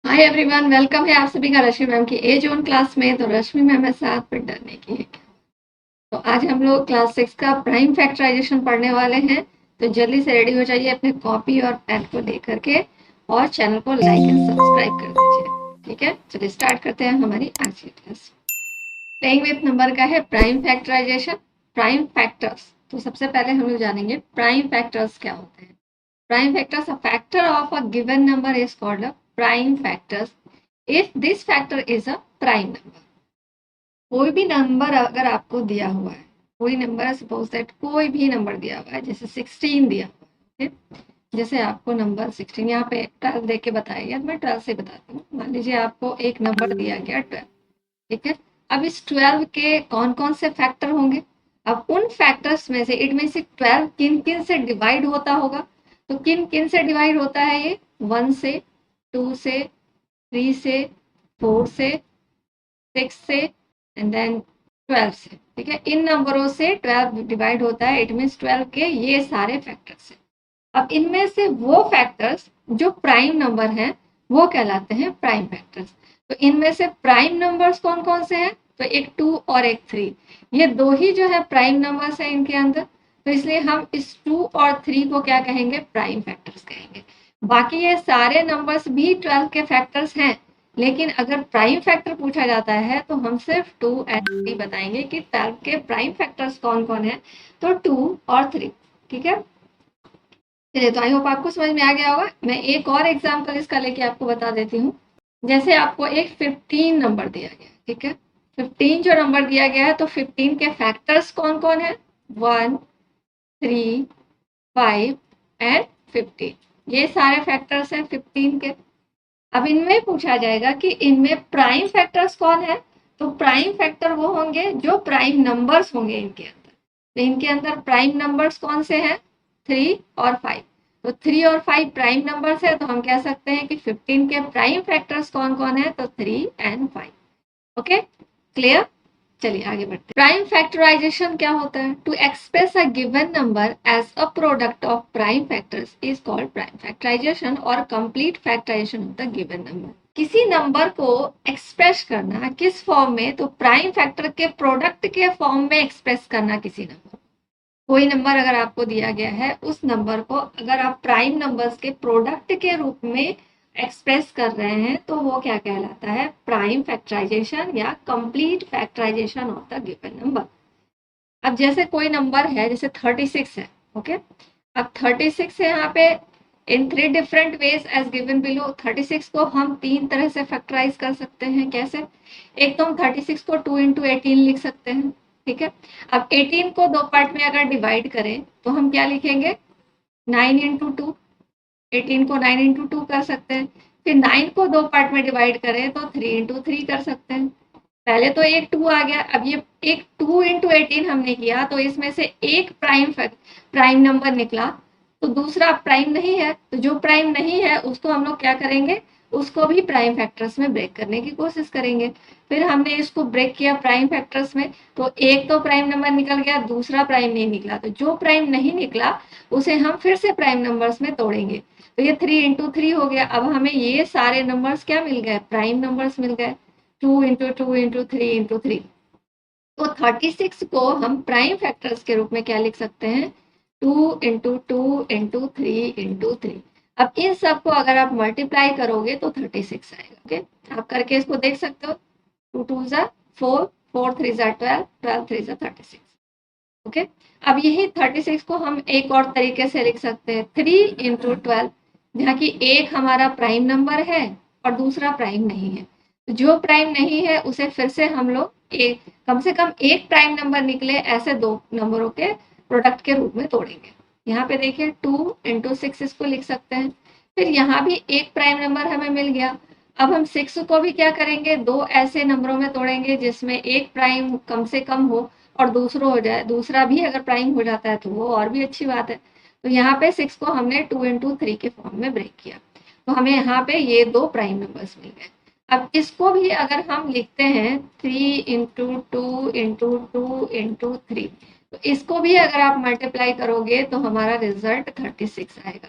Hi everyone, welcome है आप सभी का रश्मि मैम की ए जोन क्लास में। तो रश्मि मैम है साथ पर डरने की है क्या। तो आज हम लोग क्लास 6 का प्राइम फैक्टराइजेशन पढ़ने वाले हैं। तो जल्दी से रेडी हो जाइए अपने कॉपी और पेन को लेकर के, और चैनल को लाइक एंड सब्सक्राइब कर दीजिए। ठीक है, चलिए स्टार्ट करते हैं हमारी आज की क्लास। प्लेइंग विथ नंबर का है प्राइम फैक्टराइजेशन, प्राइम फैक्टर्स। तो सबसे पहले हम लोग जानेंगे प्राइम फैक्टर्स क्या होते हैं। Prime factors, a factor of a given number is called a prime factors if this factor is a prime number. कोई भी नंबर अगर आपको दिया हुआ है, कोई नंबर सपोज दैट कोई भी नंबर दिया हुआ है, जैसे 16 दिया हुआ है, जैसे आपको नंबर 16 यहाँ पे 12 दे के बताया गया, तो मैं 12 से बताती हूँ। मान लीजिए आपको एक नंबर दिया गया 12। ठीक है, अब इस 12 के कौन कौन से फैक्टर होंगे। अब उन फैक्टर्स में से इट मीन 12 किन किन से डिवाइड होता होगा। तो किन किन से डिवाइड होता है ये, 1 से, 2 से, 3 से, 4 से, 6 से, एंड देन 12 से। ठीक है, इन नंबरों से 12 डिवाइड होता है, इट मीन्स 12 के ये सारे फैक्टर्स हैं। अब इनमें से वो फैक्टर्स जो प्राइम नंबर हैं वो कहलाते हैं प्राइम फैक्टर्स। तो इनमें से प्राइम नंबर्स कौन कौन से हैं, तो एक 2 और एक 3, ये दो ही जो है प्राइम नंबर्स हैं इनके अंदर। तो इसलिए हम इस 2 और 3 को क्या कहेंगे, प्राइम फैक्टर्स कहेंगे। बाकी ये सारे नंबर्स भी 12 के फैक्टर्स हैं, लेकिन अगर प्राइम फैक्टर पूछा जाता है तो हम सिर्फ 2 एंड 3 बताएंगे कि 12 के प्राइम फैक्टर्स कौन कौन है। तो 2 और 3। ठीक है, चलिए, तो आई होप आपको समझ में आ गया होगा। मैं एक और एग्जांपल इसका लेके आपको बता देती हूँ। जैसे आपको एक 15 नंबर दिया गया है, ठीक है। 15 जो नंबर दिया गया है, तो 15 के फैक्टर्स कौन कौन है, 1, 3, 5 एंड 15। ये सारे फैक्टर्स हैं 15 के। अब इनमें पूछा जाएगा कि इनमें प्राइम फैक्टर्स कौन है। तो प्राइम फैक्टर वो होंगे जो प्राइम नंबर्स होंगे इनके अंदर। तो इनके अंदर प्राइम नंबर्स कौन से हैं, 3 और 5। तो 3 और 5 प्राइम नंबर्स है, तो हम कह सकते हैं कि 15 के प्राइम फैक्टर्स कौन कौन है, तो 3 एंड 5। Okay, clear. चलिए आगे बढ़ते हैं। प्राइम फैक्टराइजेशन क्या होता है, to express a given number as a product of prime factors is called prime factorisation और complete factorisation of the given number. किसी नंबर को एक्सप्रेस करना किस फॉर्म में, तो प्राइम फैक्टर के प्रोडक्ट के फॉर्म में एक्सप्रेस करना किसी नंबर। कोई नंबर अगर आपको दिया गया है, उस नंबर को अगर आप प्राइम नंबर्स के प्रोडक्ट के रूप में एक्सप्रेस कर रहे हैं, तो वो क्या कहलाता है, प्राइम फैक्टराइजेशन या complete factorisation of the given number. अब जैसे कोई नंबर है, जैसे 36 है। ओके, अब 36 है यहाँ पे, in 3 different ways as given below. 36 को हम 3 तरह से फैक्टराइज कर सकते हैं। कैसे, एक तो हम 36 को 2 इंटू 18 लिख सकते हैं। ठीक है, अब 18 को 2 पार्ट में अगर डिवाइड करें तो हम क्या लिखेंगे, 9 इंटू 2। 18 को 9 इंटू 2 कर सकते हैं। फिर 9 को 2 पार्ट में डिवाइड करें तो 3 इंटू 3 कर सकते हैं। पहले तो एक 2 आ गया, अब ये एक 2 इंटू 18 हमने किया, तो इसमें से एक प्राइम नंबर निकला, तो दूसरा प्राइम नहीं है। तो जो प्राइम नहीं है उसको हम लोग क्या करेंगे, उसको भी प्राइम फैक्टर्स में ब्रेक करने की कोशिश करेंगे। फिर हमने इसको ब्रेक किया प्राइम फैक्टर्स में, तो एक तो प्राइम नंबर निकल गया, दूसरा प्राइम नहीं निकला। तो जो प्राइम नहीं निकला उसे हम फिर से प्राइम नंबर्स में तोड़ेंगे। तो ये 3 इंटू 3 हो गया। अब हमें ये सारे नंबर्स क्या मिल गए, प्राइम नंबर्स मिल गए। 2 इंटू 2 इंटू 3 इंटू 3। तो 36 को हम प्राइम फैक्टर्स के रूप में क्या लिख सकते हैं, 2 इंटू 2 इंटू 3 इंटू 3। अब इन सबको अगर आप मल्टीप्लाई करोगे तो 36 आएगा। ओके, आप करके इसको देख सकते हो। 2 2 जा 4, 4 3 जा 12, 12 3 जा 36। ओके, अब यही 36 को हम एक और तरीके से लिख सकते हैं, 3 इंटू 12, जहाँ की एक हमारा प्राइम नंबर है और दूसरा प्राइम नहीं है। तो जो प्राइम नहीं है उसे फिर से हम लोग एक, कम से कम एक प्राइम नंबर निकले ऐसे दो नंबरों के प्रोडक्ट के रूप में तोड़ेंगे। यहाँ पे देखिए 2 इंटू 6 इसको लिख सकते हैं। फिर यहाँ भी एक प्राइम नंबर हमें मिल गया। अब हम 6 को भी क्या करेंगे, दो ऐसे नंबरों में तोड़ेंगे जिसमें एक प्राइम कम से कम हो और दूसरा हो जाए, दूसरा भी अगर प्राइम हो जाता है तो वो और भी अच्छी बात है। तो यहाँ पे 6 को हमने 2 इंटू 3 के फॉर्म में ब्रेक किया, तो हमें यहाँ पे ये दो प्राइम नंबर्स मिल गए। अब इसको भी अगर हम लिखते हैं 3 इंटू 2 इंटू 2 इंटू 3, तो इसको भी अगर आप मल्टीप्लाई करोगे तो हमारा रिजल्ट 36 आएगा।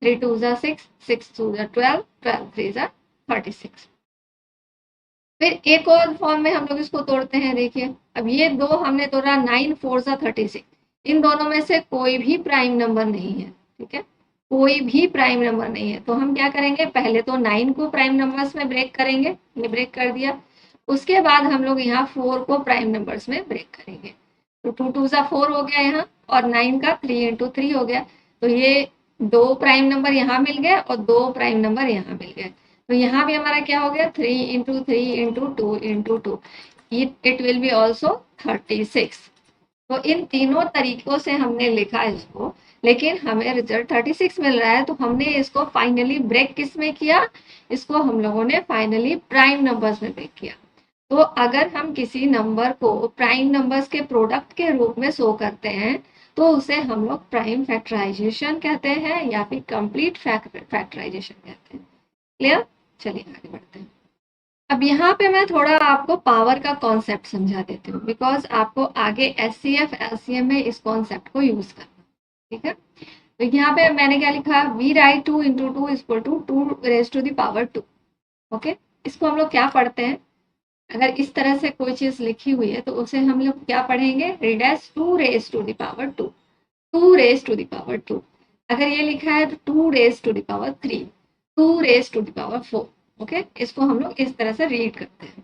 3 2 जा 6, 6 2 जा 12, 12 3 जा 36। फिर एक और फॉर्म में हम लोग इसको तोड़ते हैं। देखिए अब ये दो हमने तोड़ा, 9 4 36, इन दोनों में से कोई भी प्राइम नंबर नहीं है। ठीक है, कोई भी प्राइम नंबर नहीं है, तो हम क्या करेंगे, पहले तो 9 को प्राइम नंबर्स में ब्रेक करेंगे, ये ब्रेक कर दिया। उसके बाद हम लोग यहाँ 4 को प्राइम नंबर्स में ब्रेक करेंगे, तो 2 2 सा 4 हो गया यहाँ, और 9 का 3 इंटू 3 हो गया। तो ये दो प्राइम नंबर यहाँ मिल गए और दो प्राइम नंबर यहाँ मिल गए। तो यहाँ भी हमारा क्या हो गया, 3 into 3 into 2 into 2, it will B also 36। तो इन तीनों तरीकों से हमने लिखा इसको, लेकिन हमें रिजल्ट 36 मिल रहा है। तो हमने इसको फाइनली ब्रेक किस में किया, इसको हम लोगों ने फाइनली प्राइम नंबर्स में ब्रेक किया। तो अगर हम किसी नंबर को प्राइम नंबर्स के प्रोडक्ट के रूप में शो करते हैं तो उसे हम लोग प्राइम फैक्टराइजेशन कहते हैं या फिर कंप्लीट फैक्टराइजेशन कहते हैं। क्लियर? चलिए आगे बढ़ते हैं। अब यहाँ पे मैं थोड़ा आपको पावर का कॉन्सेप्ट समझा देती हूँ, बिकॉज आपको आगे SCF LCM में इस कॉन्सेप्ट को यूज करना। ठीक है, तो यहाँ पे मैंने क्या लिखा, we write 2 into 2 equal to 2 raise to the power 2। Okay, इसको हम लोग क्या पढ़ते हैं, अगर इस तरह से कोई चीज लिखी हुई है तो उसे हम लोग क्या पढ़ेंगे, read as 2 raise to the power 2, 2 raise to the power 2। अगर ये लिखा है तो 2 raise to the power 3, 2 raise to the power 4। Okay, इसको हम लोग इस तरह से रीड करते हैं।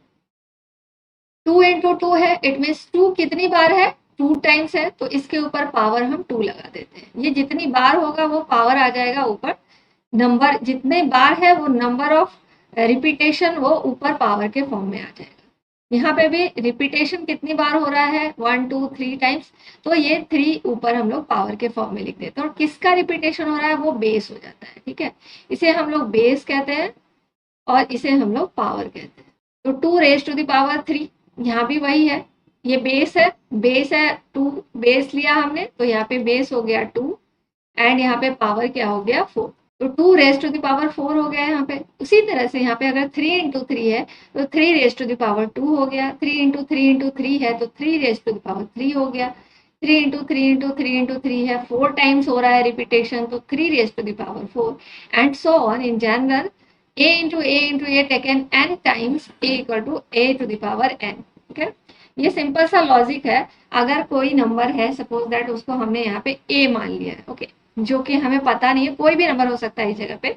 2 इंटू 2 है, इट मीन्स 2 कितनी बार है, 2 टाइम्स है, तो इसके ऊपर पावर हम 2 लगा देते हैं। ये जितनी बार होगा वो पावर आ जाएगा ऊपर, नंबर जितने बार है वो नंबर ऑफ रिपीटेशन वो ऊपर पावर के फॉर्म में आ जाएगा। यहाँ पे भी रिपीटेशन कितनी बार हो रहा है, 1 2 3 टाइम्स, तो ये 3 ऊपर हम लोग पावर के फॉर्म में लिख देते हैं। और किसका रिपीटेशन हो रहा है, वो बेस हो जाता है। ठीक है, इसे हम लोग बेस कहते हैं और इसे हम लोग पावर कहते हैं। तो 2 रेज टू द पावर 3, यहाँ भी वही है, ये बेस है, बेस है 2, बेस लिया हमने तो यहाँ पे बेस हो गया 2, एंड यहाँ पे पावर क्या हो गया 4, तो 2 रेज टू द पावर 4 हो गया यहाँ पे। उसी तरह से यहाँ पे अगर 3 इंटू 3 है तो 3 रेज टू द पावर 2 हो गया, 3 इंटू 3 इंटू 3 है तो 3 रेज टू द पावर 3 हो गया, 3 इंटू 3 इंटू 3 इंटू 3 है, 4 टाइम्स हो रहा है रिपीटेशन, तो 3 raise to the power 4, and so on in general. a into a into a taken n times a equal to a to the power n। okay? ये simple सा logic है। अगर कोई नंबर है, सपोज दैट उसको हमने यहाँ पे a मान लिया है, ओके, जो कि हमें पता नहीं है, कोई भी नंबर हो सकता है इस जगह पे,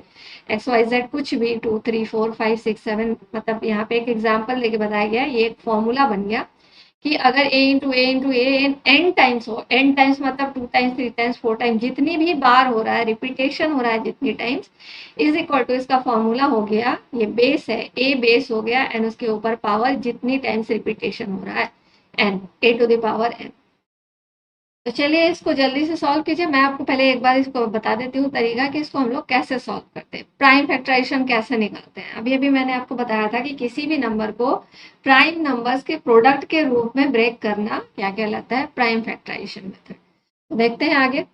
XYZ कुछ भी, 2 3 4 5 6 7, मतलब यहाँ पे एक एग्जाम्पल लेके बताया गया, ये एक फॉर्मूला बन गया कि अगर a into A n times हो, n टाइम्स मतलब 2 टाइम्स 3 टाइम्स 4 टाइम्स, जितनी भी बार हो रहा है, रिपीटेशन हो रहा है जितनी टाइम्स, इज इक्वल टू, इसका फॉर्मूला हो गया, ये बेस है, a बेस हो गया एंड उसके ऊपर पावर जितनी टाइम्स रिपीटेशन हो रहा है n, a to the power n। तो चलिए इसको जल्दी से सॉल्व कीजिए। मैं आपको पहले एक बार इसको बता देती हूँ तरीका कि इसको हम लोग कैसे सॉल्व करते हैं, प्राइम फैक्टराइजेशन कैसे निकालते हैं। अभी अभी मैंने आपको बताया था कि किसी भी नंबर को प्राइम नंबर्स के प्रोडक्ट के रूप में ब्रेक करना क्या कहलाता है, प्राइम फैक्टराइजेशन मेथड। तो देखते हैं आगे।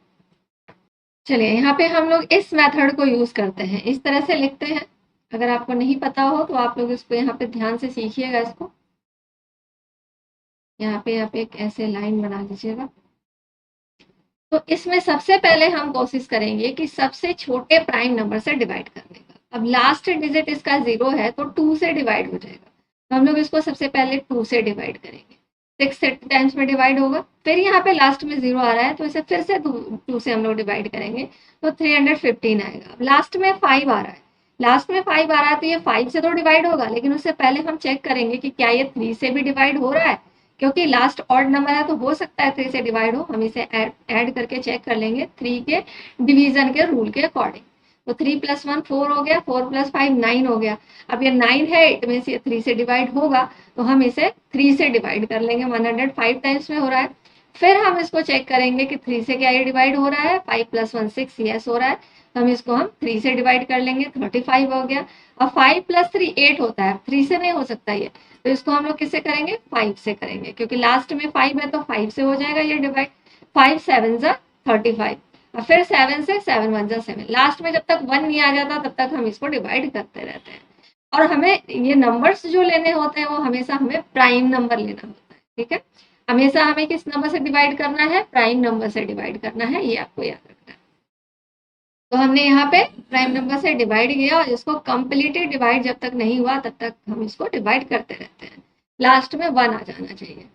चलिए यहाँ पे हम लोग इस मेथड को यूज करते हैं, इस तरह से लिखते हैं। अगर आपको नहीं पता हो तो आप लोग इसको यहाँ पे ध्यान से सीखिएगा। इसको यहाँ पे एक ऐसे लाइन बना लीजिएगा। तो इसमें सबसे पहले हम कोशिश करेंगे कि सबसे छोटे प्राइम नंबर से डिवाइड करने का। अब लास्ट डिजिट इसका 0 है तो 2 से डिवाइड हो जाएगा, तो हम लोग इसको सबसे पहले 2 से डिवाइड करेंगे। 6 टाइम्स में डिवाइड होगा, फिर यहाँ पे लास्ट में 0 आ रहा है तो इसे फिर से 2 से हम लोग डिवाइड करेंगे तो 315 आएगा। अब लास्ट में 5 आ रहा है, लास्ट में 5 आ रहा है तो ये 5 से तो डिवाइड होगा, लेकिन उससे पहले हम चेक करेंगे कि क्या ये 3 से भी डिवाइड हो रहा है, क्योंकि लास्ट ऑड नंबर है तो हो सकता है 3 से डिवाइड हो। हम इसे ऐड करके चेक कर लेंगे 3 के डिवीजन के रूल के अकॉर्डिंग। तो 3 + 1 4 हो गया, 4 + 5 9 हो गया। अब ये 9 है, इट मीन्स ये 3 से डिवाइड होगा, तो हम इसे 3 से डिवाइड कर लेंगे, 105 टाइम्स में हो रहा है। फिर हम इसको चेक करेंगे कि 3 से क्या ये डिवाइड हो रहा है, 5 + 1 6, यस हो रहा है, तो हम इसको 3 से डिवाइड कर लेंगे, 35 हो गया। अब 5 + 3 8 होता है, 3 से नहीं हो सकता ये, तो इसको हम लोग किससे करेंगे, 5 से करेंगे, क्योंकि लास्ट में 5 है तो 5 से हो जाएगा ये डिवाइड। 5 7 ज़ा 35, और फिर 7 से 7 1 ज़ा 7, लास्ट में जब तक 1 नहीं आ जाता तब तक हम इसको डिवाइड करते रहते हैं। और हमें ये नंबर्स जो लेने होते हैं वो हमेशा हमें प्राइम नंबर लेना होता है। ठीक है, हमेशा हमें किस नंबर से डिवाइड करना है, प्राइम नंबर से डिवाइड करना है, ये आपको याद रखना है। तो हमने यहाँ पे प्राइम नंबर से डिवाइड किया और इसको कंप्लीटली डिवाइड जब तक नहीं हुआ तब तक हम इसको डिवाइड करते रहते हैं, लास्ट में 1 आ जाना चाहिए।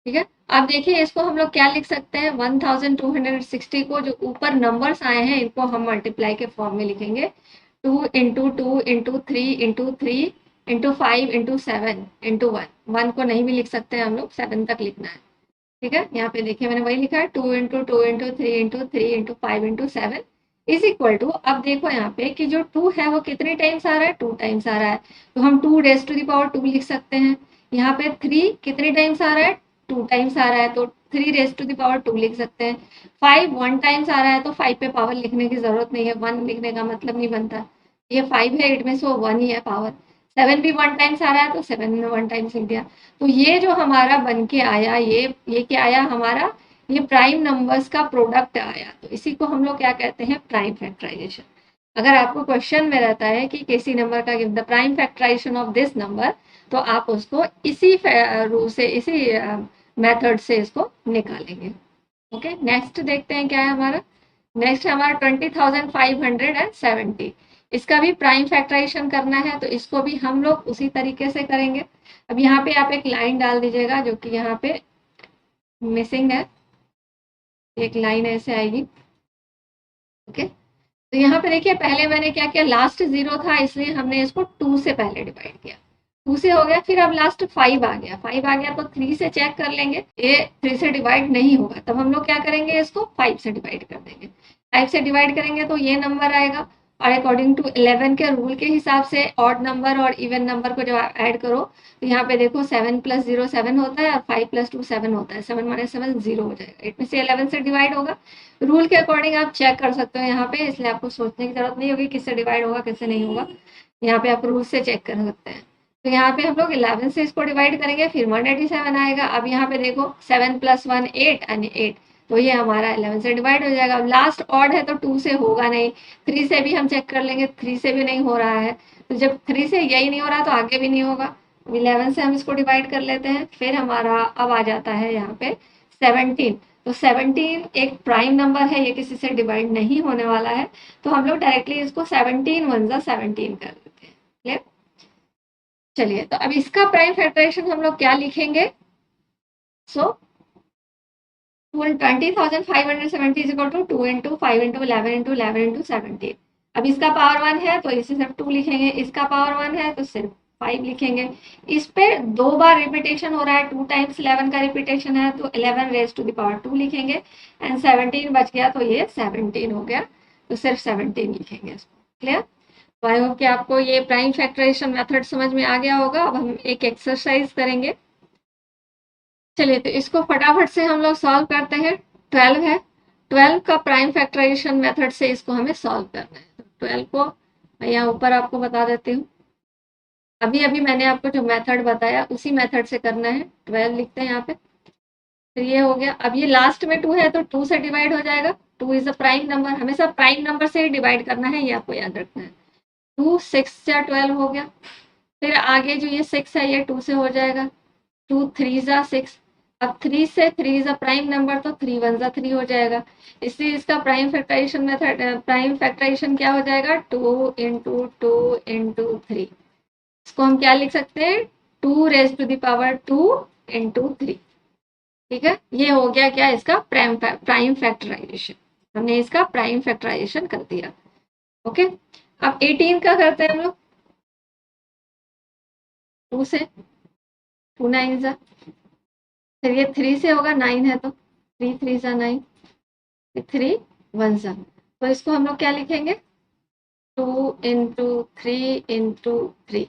ठीक है, अब देखिए इसको हम लोग क्या लिख सकते हैं, 1260 को जो ऊपर नंबर्स आए हैं इनको हम मल्टीप्लाई के फॉर्म में लिखेंगे, 2 into 2 into 3 into 5 into 7 into 1 को नहीं भी लिख सकते हैं हम लोग, 7 तक लिखना है। ठीक है, यहाँ पे देखिए मैंने वही लिखा है, 2 into 2 into 3 into 3 into 5 into 7 is equal to, अब देखो यहाँ पे कि जो 2 है वो कितने टाइम्स आ रहा है, 2 टाइम्स आ रहा है, तो हम 2 रेज टू द पावर 2 लिख सकते हैं। यहाँ पे 3 कितने टाइम्स आ रहा है, 2 टाइम्स आ रहा है, तो 3 रेज टू द पावर 2 लिख सकते हैं। 5 1 टाइम्स आ रहा है, तो 5 पे पावर लिखने की जरूरत नहीं है, 1 लिखने का मतलब नहीं बनता, ये 5 है, इट मीन वो 1 ही है पावर। 7 भी 1 टाइम्स आ रहा है, तो 7 में 1 टाइम्स लिख दिया। तो ये जो हमारा बन के आया, ये क्या आया हमारा, ये प्राइम नंबर्स का प्रोडक्ट आया, तो इसी को हम लोग क्या कहते हैं, प्राइम फैक्टराइजेशन। अगर आपको क्वेश्चन में रहता है कि किसी नंबर का give the prime factorization of this number, तो आप उसको इसी रूल से, इसी मेथड से इसको निकालेंगे। ओके, नेक्स्ट देखते हैं क्या है हमारा। नेक्स्ट है हमारा 20,570, इसका भी प्राइम फैक्टराइजेशन करना है, तो इसको भी हम लोग उसी तरीके से करेंगे। अब यहाँ पे आप एक लाइन डाल दीजिएगा जो कि यहाँ पे मिसिंग है, एक लाइन ऐसे आएगी। ओके, तो यहाँ पे देखिए पहले मैंने क्या किया, लास्ट 0 था इसलिए हमने इसको 2 से पहले डिवाइड किया, 2 से हो गया, फिर अब लास्ट 5 आ गया, 5 आ गया तो 3 से चेक कर लेंगे, ये 3 से डिवाइड नहीं होगा, तब हम लोग क्या करेंगे, इसको 5 से डिवाइड कर देंगे। 5 से डिवाइड करेंगे तो ये नंबर आएगा, और अकॉर्डिंग टू 11 के रूल के हिसाब से ऑड नंबर और इवन नंबर को जब ऐड करो तो यहाँ पे देखो 7 + 0 7 होता है, और 5 + 2 7 होता है, 7 - 7 0 हो जाएगा, इट मीन से 11 से डिवाइड होगा। रूल के अकॉर्डिंग आप चेक कर सकते हो यहाँ पे, इसलिए आपको सोचने की जरूरत नहीं होगी किससे डिवाइड होगा किससे नहीं होगा, यहाँ पे आप रूल से चेक कर सकते हैं। तो यहाँ पे हम लोग 11 से इसको डिवाइड करेंगे, फिर 187 आएगा। अब यहाँ पे देखो 7 + 1 8 यानी 8, तो ये हमारा 11 से डिवाइड हो जाएगा। अब लास्ट ऑड है तो 2 से होगा नहीं, 3 से भी हम चेक कर लेंगे, 3 से भी नहीं हो रहा है, तो जब 3 से यही नहीं हो रहा तो आगे भी नहीं होगा। 11 से हम इसको डिवाइड कर लेते हैं, फिर हमारा अब आ जाता है यहाँ पे 17, तो 17 एक प्राइम नंबर है, ये किसी से डिवाइड नहीं होने वाला है, तो हम लोग डायरेक्टली इसको 17 1 जा 17 कर देते हैं। क्लियर, चलिए तो अब इसका प्राइम फैक्टराइजेशन हम लोग क्या लिखेंगे, so 20,570 is equal to 2 into 5 into 11 into 11 into 17। अब इसका पावर 1 है तो इसे सिर्फ 2 लिखेंगे, इसका पावर 1 है तो सिर्फ 5 लिखेंगे। इस पे 2 बार रिपीटेशन हो रहा है, 2 टाइम्स 11 का रिपीटेशन है, तो 11 रेज टू द पावर 2 लिखेंगे, एंड 17 बच गया तो ये 17 हो गया, तो सिर्फ 17 लिखेंगे इसको। क्लियर, तो आई होप कि आपको ये प्राइम फैक्टराइजेशन मेथड समझ में आ गया होगा। अब हम एक एक्सरसाइज करेंगे, चलिए तो इसको फटाफट से हम लोग सॉल्व करते हैं। 12 है, 12 का प्राइम फैक्टराइजेशन मेथड से इसको हमें सॉल्व करना है, तो 12 को मैं यहाँ ऊपर आपको बता देती हूँ। अभी अभी मैंने आपको जो मेथड बताया उसी मेथड से करना है। 12 लिखते हैं यहाँ पे, फिर ये हो गया। अब ये लास्ट में 2 है तो 2 से डिवाइड हो जाएगा, 2 इज अ प्राइम नंबर, हमेशा प्राइम नंबर से ही डिवाइड करना है, ये आपको याद रखना है। 2 6 या 12 हो गया, फिर आगे जो ये 6 है ये 2 से हो जाएगा, 2 3 जा 6। अब 3 से 3 इज अ प्राइम नंबर, तो 3 1 जा 3 हो जाएगा, इसलिए इसका prime factorization method, prime factorization क्या हो जाएगा, 2 इंटू 2 इंटू 3। इसको हम क्या लिख सकते हैं, 2 raise to the power 2 into 3। ठीक है, ये हो गया क्या, इसका प्राइम फैक्टराइजेशन, हमने इसका प्राइम फैक्टराइजेशन कर दिया। ओके, अब 18 का करते हैं हम लोग, 2 से, 2 9 जा, फिर ये 3 से होगा, 9 है तो 3 3 जा 9, 3 1 जा, तो इसको हम लोग क्या लिखेंगे, 2 इंटू 3 इंटू 3,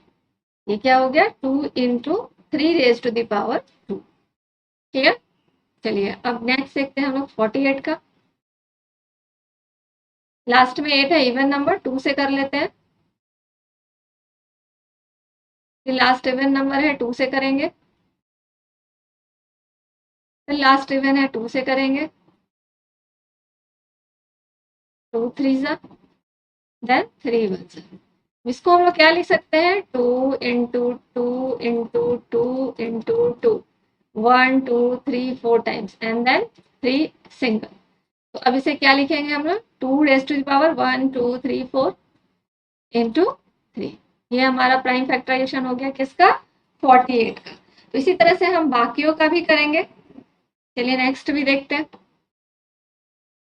ये क्या हो गया, 2 into 3 raise to the power 2। ठीक है, चलिए अब नेक्स्ट देखते हैं हम लोग 48 का। लास्ट में 8 है, इवन नंबर, 2 से कर लेते हैं, फिर लास्ट इवन नंबर है 2 से करेंगे, फिर लास्ट इवन है 2 से करेंगे, 2 3 जा, देन 3 1 जा। इसको हम लोग क्या लिख सकते हैं, 2 into 2 into 2 into 2, 1 2 3 4 times, and then 3 single. तो अब इसे क्या लिखेंगे हम लोग, 2 raise to the power 1 2 3 4 into 3। ये हमारा प्राइम फैक्टराइजेशन हो गया किसका, 48 का। तो इसी तरह से हम बाकियों का भी करेंगे। चलिए नेक्स्ट भी देखते हैं।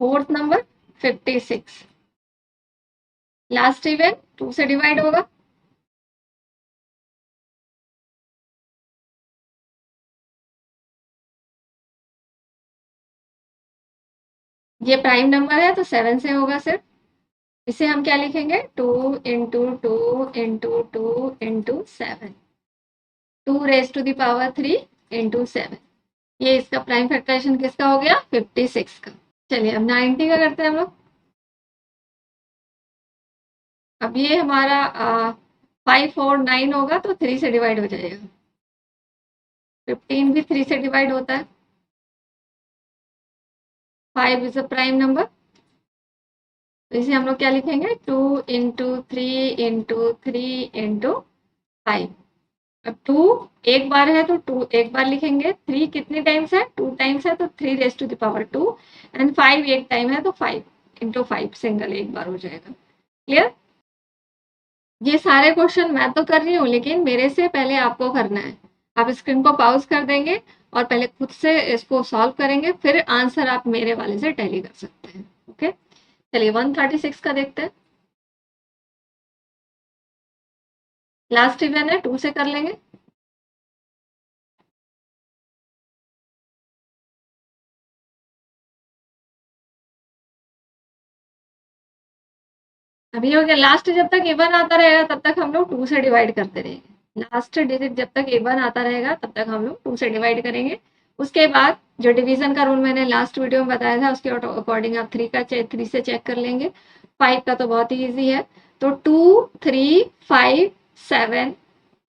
फोर्थ नंबर 56, लास्ट इवेंट 2 से डिवाइड होगा। ये प्राइम नंबर है तो 7 से होगा सिर्फ। इसे हम क्या लिखेंगे, 2 into 2 into 2 into 7, 2 raise to the power 3 into 7। ये इसका प्राइम फैक्टराइजेशन किसका हो गया, 56 का। चलिए अब 90 का करते हैं हम लोग। अब ये हमारा 5 और 9 होगा तो 3 से डिवाइड हो जाएगा। 15 भी 3 से डिवाइड होता है। 5 इज अ प्राइम नंबर, तो इसे हम लोग क्या लिखेंगे, 2 इंटू 3 इंटू 3 इंटू 5। अब 2 एक बार है तो 2 एक बार लिखेंगे, 3 कितने टाइम्स है, 2 टाइम्स है तो 3 raise to the power 2, and 5 एक टाइम है तो 5 इंटू 5 सिंगल एक बार हो जाएगा। क्लियर। ये सारे क्वेश्चन मैं तो कर रही हूँ, लेकिन मेरे से पहले आपको करना है। आप स्क्रीन को पॉज कर देंगे और पहले खुद से इसको सॉल्व करेंगे, फिर आंसर आप मेरे वाले से टैली कर सकते हैं। ओके, चलिए 136 का देखते हैं। लास्ट इवन है, 2 से कर लेंगे। अभी हो गया। लास्ट जब तक इवन आता रहेगा तब तक हम लोग 2 से डिवाइड करते रहेंगे। लास्ट डिजिट जब तक इवन आता रहेगा तब तक हम लोग 2 से डिवाइड करेंगे। उसके बाद जो डिवीजन का रूल मैंने लास्ट वीडियो में बताया था उसके अकॉर्डिंग आप 3 से चेक कर लेंगे। 5 का तो बहुत ही ईजी है। तो 2 3 5 7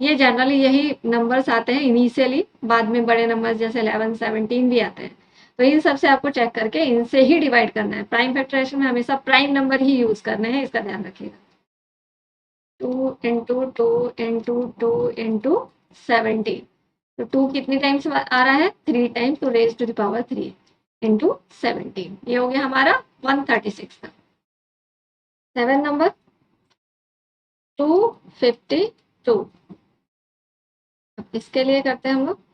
ये जनरली यही नंबर्स आते हैं इनिशियली, बाद में बड़े नंबर्स जैसे 11 17 भी आते हैं। तो इन सब से आपको चेक करके इनसे ही डिवाइड करना है। प्राइम फैक्टराइजेशन में हमेशा प्राइम नंबर ही यूज करने हैं, इसका ध्यान रखिएगा। 2 इंटू 2 इंटू 2 इंटू 17, तो 2 कितनी टाइम्स आ रहा है, 3 टाइम्स, तो raise to the power 3 into 17। ये हो गया हमारा 136 का। 7 नंबर 252। अब इसके लिए करते हैं हम लोग।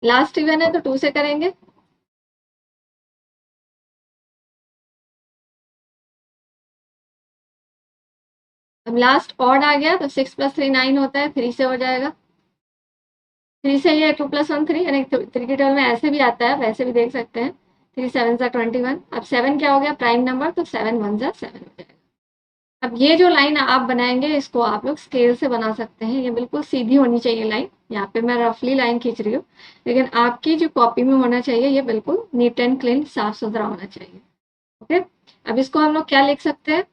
लास्ट इवन है तो 2 से करेंगे। अब लास्ट ऑड आ गया तो 6 + 3 9 होता है, 3 से हो जाएगा। 3 से ये 2 + 1 3, यानी 3 की टेबल में ऐसे भी आता है, वैसे भी देख सकते हैं। 3 7 21। अब 7 क्या हो गया, प्राइम नंबर, तो 7 1 7 हो जाएगा। अब ये जो लाइन आप बनाएंगे इसको आप लोग स्केल से बना सकते हैं। ये बिल्कुल सीधी होनी चाहिए लाइन। यहाँ पे मैं रफली लाइन खींच रही हूँ, लेकिन आपकी जो कॉपी में होना चाहिए ये बिल्कुल नीट एंड क्लीन, साफ सुथरा होना चाहिए। ओके, अब इसको हम लोग क्या लिख सकते हैं,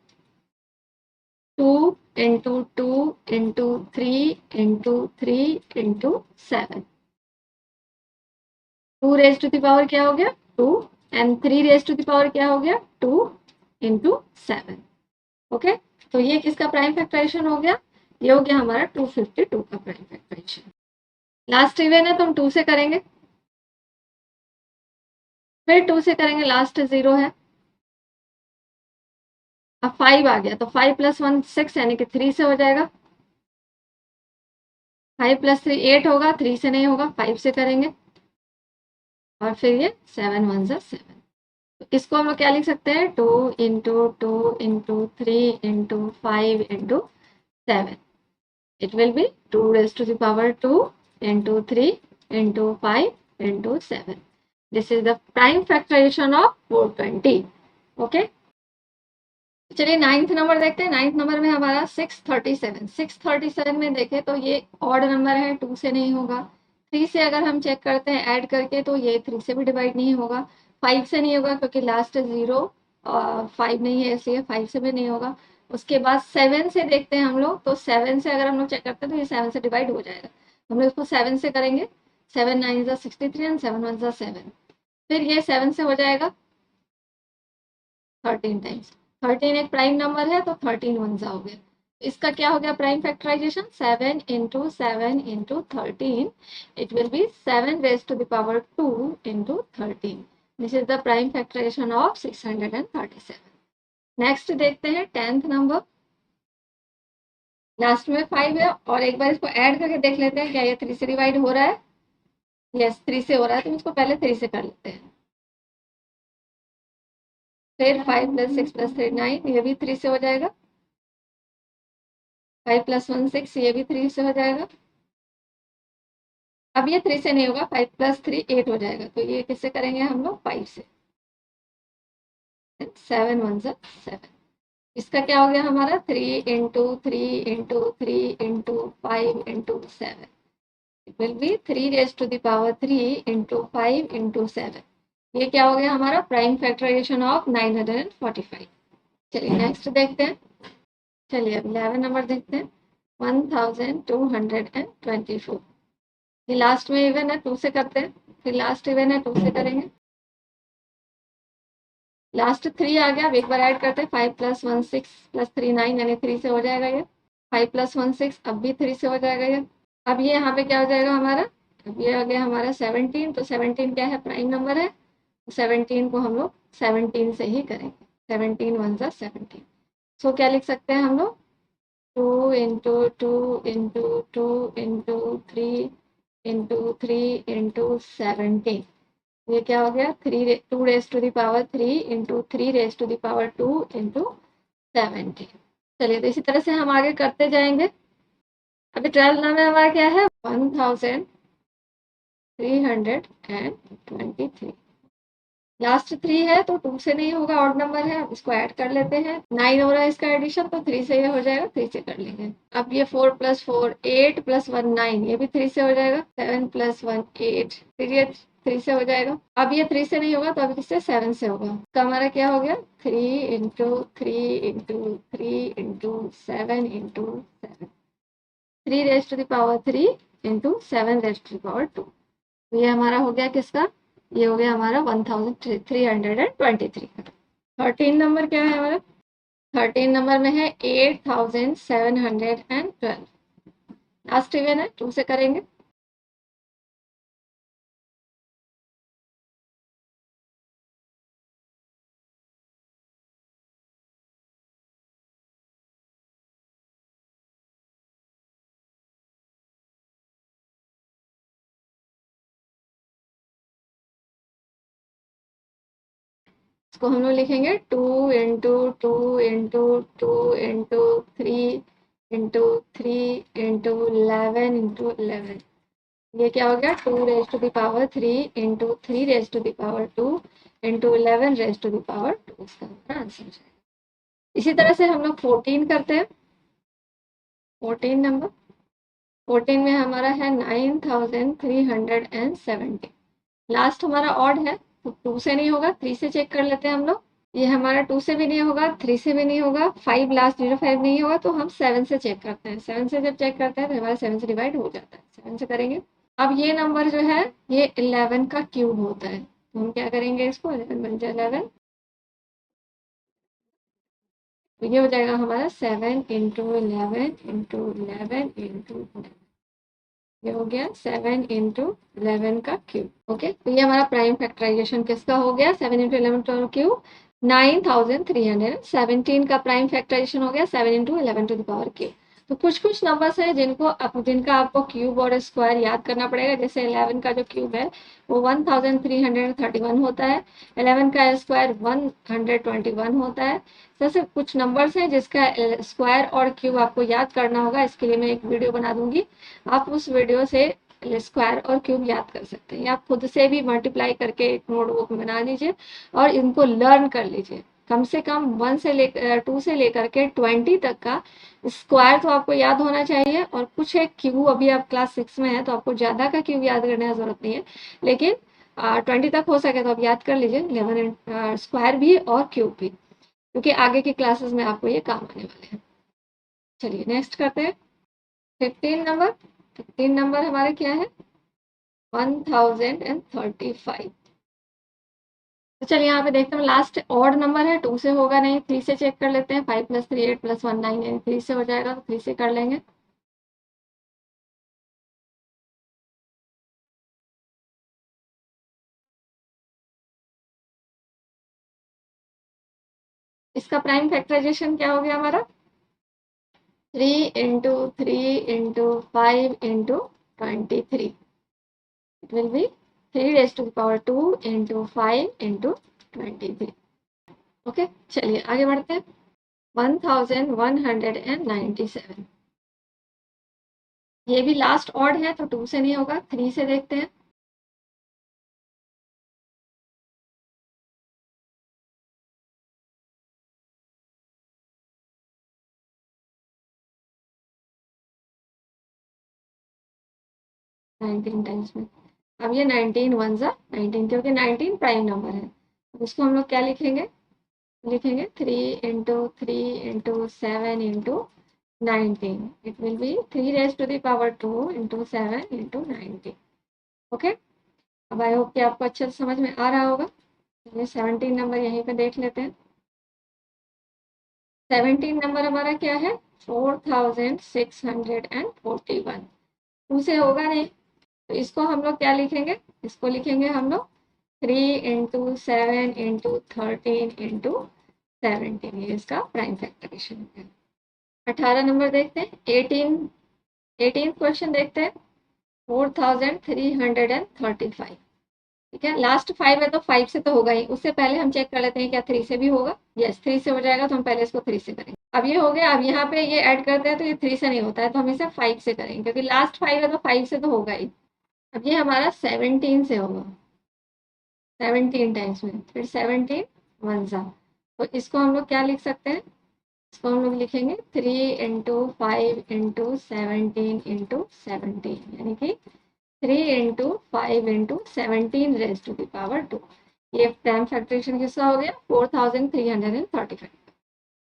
2 into 2 into 3 into 3 into 7। 2 raise to the power क्या हो गया, 2, and 3 raise to the power क्या हो गया, 2 इंटू 7। ओके, तो ये किसका प्राइम फैक्टराइजेशन हो गया, ये हो गया हमारा 252 का प्राइम फैक्टराइजेशन। लास्ट इवन है तो हम 2 से करेंगे, फिर 2 से करेंगे, लास्ट 0 है। अब 5 आ गया तो 5 + 1 6, यानी कि 3 से हो जाएगा। 5 + 3 8 होगा, 3 से नहीं होगा, 5 से करेंगे। और फिर ये 7 1 7। तो इसको हम लोग क्या लिख सकते हैं, 2 into 2 into 3 into 5 into 7। It will be 2 raised to the power 2 into 3 into 5 into 7. This is the prime factorization of 420. Okay. चलिए 9th नंबर देखते हैं। 9th नंबर में हमारा 637। 637 में देखें तो ये ऑड नंबर है, 2 से नहीं होगा। 3 से अगर हम चेक करते हैं ऐड करके तो ये 3 से भी डिवाइड नहीं होगा। 5 से नहीं होगा क्योंकि लास्ट 0 और 5 नहीं है, इसलिए 5 से भी नहीं होगा। उसके बाद 7 से देखते हैं हम लोग, तो 7 से अगर हम लोग चेक करते हैं तो ये 7 से डिवाइड हो जाएगा। हम लोग इसको 7 से करेंगे। 7 9 63 एंड 7 1 7। फिर ये 7 से हो जाएगा 13 टाइम्स। 13 एक प्राइम नंबर है तो 13 1 हो गया। इसका क्या हो गया prime factorization, 7 into 7 into 13। It will be 7 raise to the power 2 into 13। This is the prime factorization of 637। Next देखते हैं 10th नंबर। लास्ट में 5 है और एक बार इसको ऐड करके देख लेते हैं क्या ये 3 से डिवाइड हो रहा है। यस 3 से हो रहा है, तो इसको पहले 3 से कर लेते हैं। फिर 5 + 6 + 3 9, ये भी 3 से हो जाएगा। 5 + 1 6, ये भी 3 से हो जाएगा। अब ये 3 से नहीं होगा, 5 + 3 8 हो जाएगा। तो ये किससे करेंगे हम लोग? 5 से। 7 1 7। इसका क्या हो गया हमारा? 3 × 3 × 3 × 5 × 7। It will B 3⁻³ × 5 × 7। ये क्या हो गया हमारा? Prime factorization of 945। चलिए नेक्स्ट देखते हैं। चलिए अब 11 नंबर देखते हैं। 1224। ये लास्ट में इवन है, 2 से करते हैं। फिर लास्ट इवन है, 2 से करेंगे। लास्ट 3 आ गया। अब एक बार ऐड करते हैं। 5 + 1 6 + 3 9, यानी 3 से हो जाएगा ये। 5 + 1 6, अब भी 3 से हो जाएगा ये। अब ये यहाँ पे क्या हो जाएगा हमारा? अब ये आ गया हमारा 17। तो 17 क्या है? प्राइम नंबर है। 17 को हम लोग 17 से ही करेंगे। 17 1 17। सो क्या लिख सकते हैं हम लोग? 2 × 2 × 2 × 3 × 3 × 17। ये क्या हो गया? 2⁻³ × 3⁻²2 × 17। चलिए तो इसी तरह से हम आगे करते जाएंगे। अभी 12 नंबर हमारा क्या है? 1323। लास्ट 3 है तो 2 से नहीं होगा, ऑड नंबर है। इसको ऐड कर लेते हैं। 9 हो रहा है इसका एडिशन, तो 3 से ये हो जाएगा। 3 से कर लेंगे। अब ये 4 + 4 8 + 1 9, ये भी 3 से हो जाएगा। 7 + 1 8, फिर ये 3 से हो जाएगा। अब ये 3 से नहीं होगा, तो अब इससे 7 से होगा। तो हमारा क्या हो गया? 3 × 3 × 3 × 7 × 7। 3⁻³ × 7⁻²। तो ये हमारा हो गया किसका? ये हो गया हमारा 1323। 13 नंबर क्या है हमारा? 13 नंबर में है 8712। लास्ट इवन है, 2 से करेंगे। इसको हम लोग लिखेंगे 2 × 2 × 2 × 3 × 3 × 11 × 11। ये क्या हो गया? 2⁻³ × 3⁻² × 11⁻²। इसका हमारा आंसर है। इसी तरह से हम लोग 14 करते हैं। 14 नंबर। 14 में हमारा है 9370। लास्ट हमारा ऑड है, तो 2 से नहीं होगा, 3 से चेक कर लेते हैं हम लोग। ये हमारा 2 से भी नहीं होगा, 3 से भी नहीं होगा, 5 लास्ट 05 नहीं होगा, तो हम 7 से चेक करते हैं। 7 से जब चेक करते हैं तो हमारा 7 से डिवाइड हो जाता है। 7 से करेंगे। अब ये नंबर जो है ये 11 का क्यूब होता है, तो हम क्या करेंगे? इसको 11 बन जाए 11। तो ये हो जाएगा हमारा 7 × 11 × 11 × 11। ये हो गया 7 × 11 का क्यूब। ओके, तो ये हमारा प्राइम फैक्टराइजेशन किसका हो गया? 7 × 11 का क्यूब 9317 का प्राइम फैक्टराइजेशन हो गया 7 × 11⁻³। तो कुछ कुछ नंबर्स हैं जिनका आपको क्यूब और स्क्वायर याद करना पड़ेगा। जैसे 11 का जो क्यूब है वो 1331 होता है। 11 का स्क्वायर 121 होता है। जैसे कुछ नंबर्स हैं जिसका स्क्वायर और क्यूब आपको याद करना होगा। इसके लिए मैं एक वीडियो बना दूंगी, आप उस वीडियो से स्क्वायर और क्यूब याद कर सकते हैं। आप खुद से भी मल्टीप्लाई करके एक नोटबुक बना लीजिए और इनको लर्न कर लीजिए। कम से कम 1 से लेकर 2 से लेकर के 20 तक का स्क्वायर तो आपको याद होना चाहिए, और कुछ है क्यूब। अभी आप क्लास 6 में है तो आपको ज़्यादा का क्यूब याद करने की जरूरत नहीं है, लेकिन 20 तक हो सके तो आप याद कर लीजिए 11 स्क्वायर भी और क्यूब भी, क्योंकि आगे की क्लासेस में आपको ये काम आने वाले हैं। चलिए नेक्स्ट करते हैं 15 नंबर। 15 नंबर हमारा क्या है? 1035। तो चलिए यहाँ पे देखते हैं। लास्ट ऑड नंबर है, 2 से होगा नहीं, 3 से चेक कर लेते हैं। 5 + 3 8 + 1 9, यानी 3 से हो जाएगा, तो 3 से कर लेंगे। इसका प्राइम फैक्टराइजेशन क्या हो गया हमारा, 3 into 3 into 5 into 23, it will B 3 raised to the power 2 into 5 into 23। Okay, चलिए आगे बढ़ते हैं। 1197, ये भी लास्ट ऑड है तो 2 से नहीं होगा, 3 से देखते हैं। नाइनटीन टाइम्स में, अब ये 19 वन ज़ा 19, क्योंकि 19 प्राइम नंबर है, उसको हम लोग क्या लिखेंगे, लिखेंगे 3 into 3 into 7 into 19, it will B 3 raised to the power 2 into 7 into 19। Okay, अब आई होप कि आपको अच्छे से समझ में आ रहा होगा। चलिए 17 नंबर यहीं पे देख लेते हैं। 17 नंबर हमारा क्या है, 4641, 2 से होगा नहीं, तो इसको हम लोग क्या लिखेंगे, इसको लिखेंगे हम लोग 3 इंटू 7 इंटू 13 इंटू 17, ये इसका प्राइम फैक्टराइजेशन है। 18 नंबर देखते हैं, 18 क्वेश्चन देखते हैं। 4335, ठीक है, लास्ट 5 है तो 5 से तो होगा ही, उससे पहले हम चेक कर लेते हैं क्या 3 से भी होगा। यस, 3 से हो जाएगा, तो हम पहले इसको 3 से करेंगे। अब ये हो गया, अब यहाँ पे ये ऐड करते हैं तो ये 3 से नहीं होता है, तो हम इसे 5 से करेंगे, क्योंकि लास्ट 5 है तो 5 से तो होगा ही। अब ये हमारा 17 से होगा, 17 टाइम्स में, फिर 17 वन ज़ा, तो इसको हम लोग क्या लिख सकते हैं, इसको हम लोग लिखेंगे 3 इंटू 5 इंटू 17 इंटू 17, यानी कि 3 into 5 into 17 raise to the power 2। ये प्राइम फैक्टराइजेशन किसका हो गया, 4335।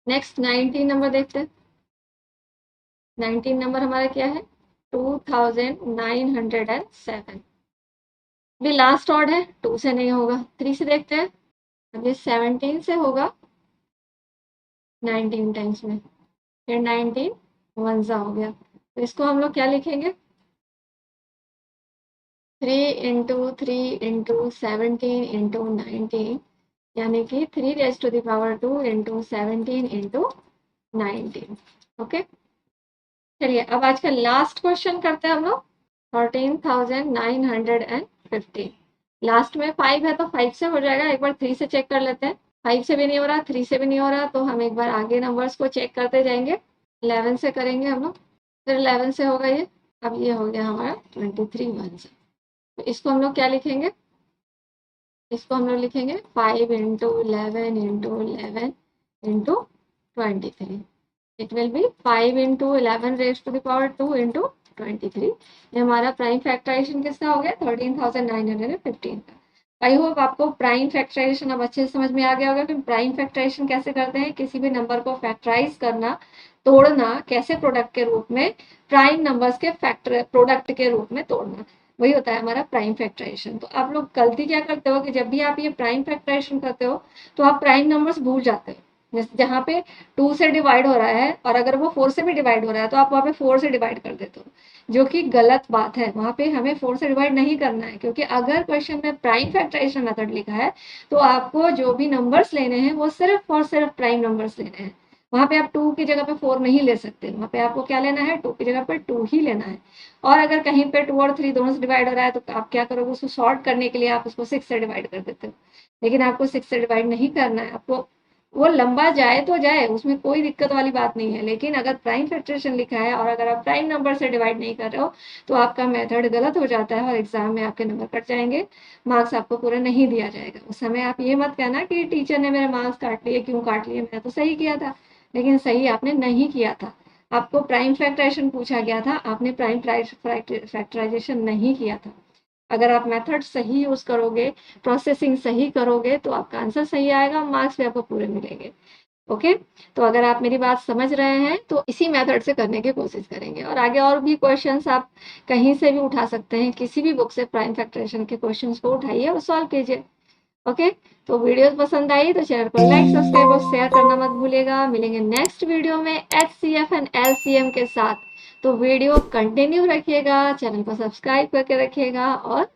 नेक्स्ट 19 नंबर देखते हैं। 19 नंबर हमारा क्या है, 2907, भी लास्ट ऑड है, 2 से नहीं होगा, 3 से देखते हैं। अब ये 17 से होगा 19 टाइम्स में, फिर 19 वन ज़ा हो गया, तो इसको हम लोग क्या लिखेंगे, 3 इंटू 3 इंटू 17 इंटू 19, यानी कि 3 raise to the power 2 into 17 into 19। Okay, चलिए अब आज का लास्ट क्वेश्चन करते हैं हम लोग। 14915, लास्ट में 5 है तो 5 से हो जाएगा, एक बार 3 से चेक कर लेते हैं। 5 से भी नहीं हो रहा, 3 से भी नहीं हो रहा, तो हम एक बार आगे नंबर्स को चेक करते जाएंगे। 11 से करेंगे हम लोग, फिर 11 से होगा ये, अब ये हो गया हमारा 23 वन से, तो इसको हम लोग क्या लिखेंगे, इसको हम लोग लिखेंगे 5 into 11 into 11 into 23, it will be 5 into 11 raise to the power 2 into 23। ये हमारा प्राइम फैक्टराइजेशन किसका हो गया, 13915 का। आई होप आपको प्राइम फैक्टराइजेशन अब अच्छे से समझ में आ गया होगा कि प्राइम फैक्टराइजेशन कैसे करते हैं, किसी भी नंबर को फैक्टराइज करना, तोड़ना, कैसे प्रोडक्ट के रूप में, प्राइम नंबर्स के फैक्टर प्रोडक्ट के रूप में तोड़ना, वही होता है हमारा प्राइम फैक्टराइजेशन। तो आप लोग गलती क्या करते हो कि जब भी आप ये प्राइम फैक्टराइजेशन करते हो तो आप प्राइम नंबर्स भूल जाते हो, जहाँ पे 2 से डिवाइड हो रहा है और अगर वो 4 से भी डिवाइड हो रहा है तो आप वहाँ पे 4 से डिवाइड कर देते हो, जो कि गलत बात है। वहाँ पे हमें 4 से डिवाइड नहीं करना है, क्योंकि अगर क्वेश्चन में प्राइम फैक्टराइजेशन मेथड लिखा है तो आपको जो भी नंबर्स लेने हैं वो सिर्फ और सिर्फ प्राइम नंबर्स लेने हैं। वहाँ पे आप 2 की जगह पे 4 नहीं ले सकते, वहाँ पे आपको क्या लेना है, 2 की जगह पे 2 ही लेना है। और अगर कहीं पे 2 और 3 दोनों से डिवाइड हो रहा है तो आप क्या करोगे, उसको सॉर्ट करने के लिए आप उसको 6 से डिवाइड कर देते हो, लेकिन आपको 6 से डिवाइड नहीं करना है। आपको वो लंबा जाए तो जाए, उसमें कोई दिक्कत वाली बात नहीं है, लेकिन अगर प्राइम फैक्टराइजेशन लिखा है और अगर आप प्राइम नंबर से डिवाइड नहीं कर रहे हो तो आपका मेथड गलत हो जाता है और एग्जाम में आपके नंबर कट जाएंगे, मार्क्स आपको पूरा नहीं दिया जाएगा। उस समय आप ये मत कहना कि टीचर ने मेरे मार्क्स काट लिए, क्यों काट लिए, मैंने तो सही किया था, लेकिन सही आपने नहीं किया था। आपको प्राइम फैक्टराइजेशन पूछा गया था, आपने प्राइम फैक्टराइजेशन नहीं किया था। अगर आप मेथड सही यूज करोगे, प्रोसेसिंग सही करोगे, तो आपका आंसर सही आएगा, मार्क्स भी आपको पूरे मिलेंगे। ओके, तो अगर आप मेरी बात समझ रहे हैं तो इसी मेथड से करने की कोशिश करेंगे, और आगे और भी क्वेश्चंस आप कहीं से भी उठा सकते हैं, किसी भी बुक से प्राइम फैक्टराइजेशन के क्वेश्चंस को उठाइए और सॉल्व कीजिए। ओके, तो वीडियो पसंद आई तो चैनल को लाइक, सब्सक्राइब और शेयर करना मत भूलिएगा। मिलेंगे नेक्स्ट वीडियो में HCF एंड LCM के साथ, तो वीडियो कंटिन्यू रखिएगा, चैनल को सब्सक्राइब करके रखिएगा और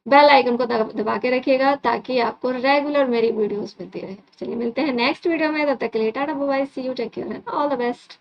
बेल आइकन को दबा के रखिएगा ताकि आपको रेगुलर मेरी वीडियोस मिलती रहे। चलिए मिलते हैं नेक्स्ट वीडियो में, तब तक के लिए tata bye bye, see you, take care and all the best.